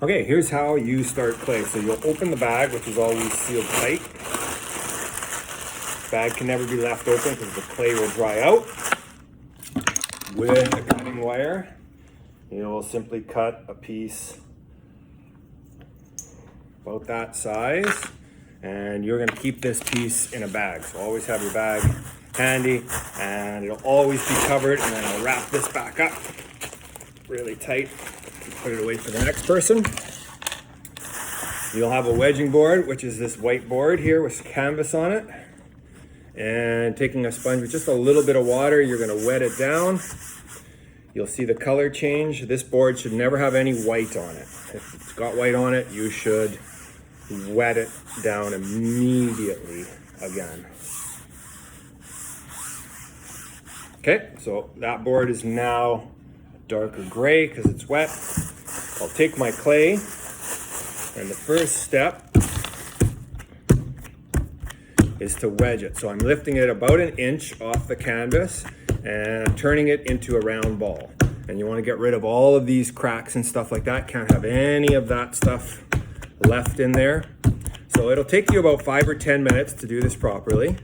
Okay, here's how you start clay. So you'll open the bag, which is always sealed tight. Bag can never be left open because the clay will dry out. With a cutting wire, you'll simply cut a piece about that size, and you're gonna keep this piece in a bag. So always have your bag handy, and it'll always be covered. And then I'll wrap this back up really tight and put it away for the next person. You'll have a wedging board, which is this white board here with canvas on it. And taking a sponge with just a little bit of water, you're gonna wet it down. You'll see the color change. This board should never have any white on it. If it's got white on it, you should wet it down immediately again. Okay, so that board is now darker gray because it's wet. I'll take my clay, and the first step is to wedge it. So I'm lifting it about an inch off the canvas and I'm turning it into a round ball. And you want to get rid of all of these cracks and stuff like that. Can't have any of that stuff left in there. So it'll take you about 5 or 10 minutes to do this properly.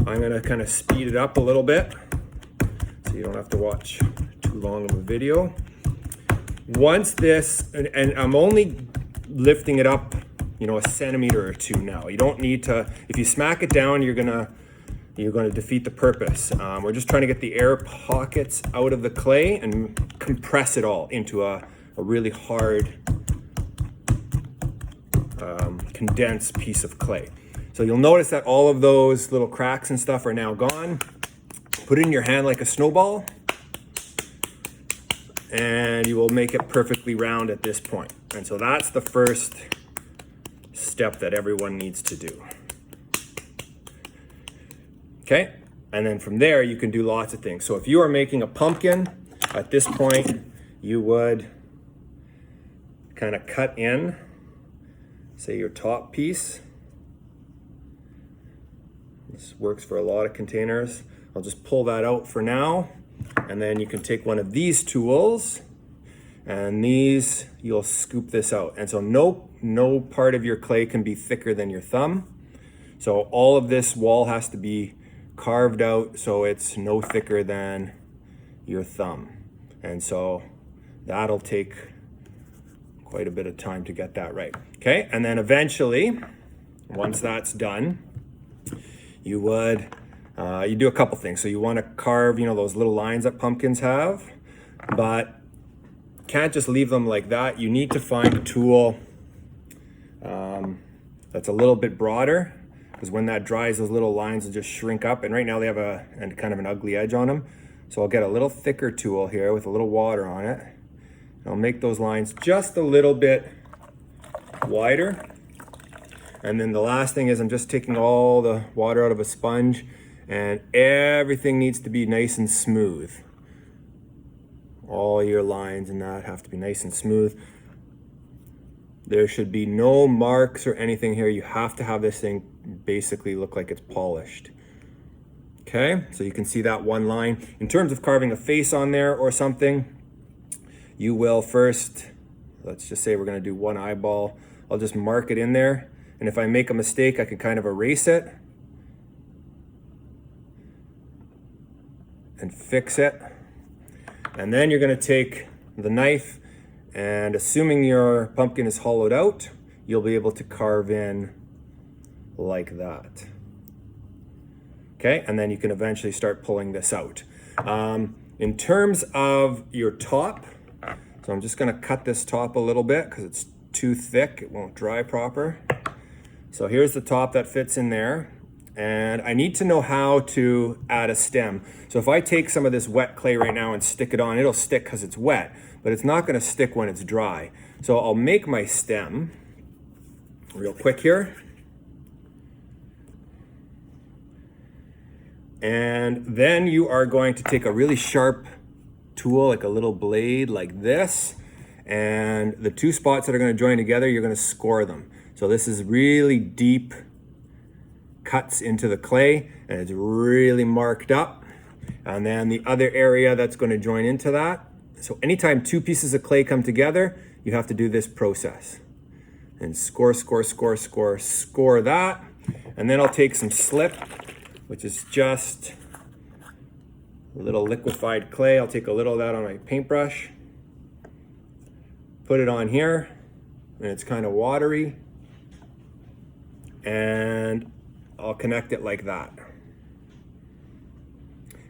I'm going to kind of speed it up a little bit so you don't have to watch too long of a video. Once this, and I'm only lifting it up, a centimeter or two now. You don't need to, if you smack it down, you're gonna defeat the purpose. We're just trying to get the air pockets out of the clay and compress it all into a really hard, condensed piece of clay. So you'll notice that all of those little cracks and stuff are now gone. Put it in your hand like a snowball, and you will make it perfectly round at this point. And so that's the first step that everyone needs to do. Okay, and then from there you can do lots of things. So if you are making a pumpkin, at this point you would kind of cut in, say, your top piece. This works for a lot of containers. I'll just pull that out for now, and then you can take one of these tools, and these, you'll scoop this out. And so no part of your clay can be thicker than your thumb. So all of this wall has to be carved out so it's no thicker than your thumb. And so that'll take quite a bit of time to get that right. Okay, and then eventually, once that's done, you would, you do a couple things. So you wanna carve, those little lines that pumpkins have, but can't just leave them like that. You need to find a tool that's a little bit broader, because when that dries, those little lines will just shrink up. And right now they have kind of an ugly edge on them. So I'll get a little thicker tool here with a little water on it. And I'll make those lines just a little bit wider. And then the last thing is I'm just taking all the water out of a sponge, and everything needs to be nice and smooth. All your lines and that have to be nice and smooth. There should be no marks or anything here. You have to have this thing basically look like it's polished. Okay, so you can see that one line. In terms of carving a face on there or something, you will first, let's just say we're gonna do one eyeball. I'll just mark it in there. And if I make a mistake, I can kind of erase it and fix it. And then you're gonna take the knife, and assuming your pumpkin is hollowed out, you'll be able to carve in like that. Okay, and then you can eventually start pulling this out. In terms of your top, so I'm just gonna cut this top a little bit because it's too thick, it won't dry proper. So here's the top that fits in there. And I need to know how to add a stem. So if I take some of this wet clay right now and stick it on, it'll stick because it's wet, but it's not gonna stick when it's dry. So I'll make my stem real quick here. And then you are going to take a really sharp tool, like a little blade like this, and the two spots that are gonna join together, you're gonna score them. So this is really deep cuts into the clay, and it's really marked up. And then the other area that's going to join into that. So anytime two pieces of clay come together, you have to do this process. And score that. And then I'll take some slip, which is just a little liquefied clay. I'll take a little of that on my paintbrush, put it on here, and it's kind of watery. And I'll connect it like that.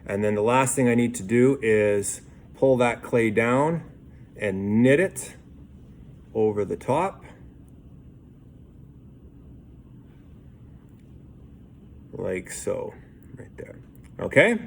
And then the last thing I need to do is pull that clay down and knit it over the top. Like so, right there. Okay?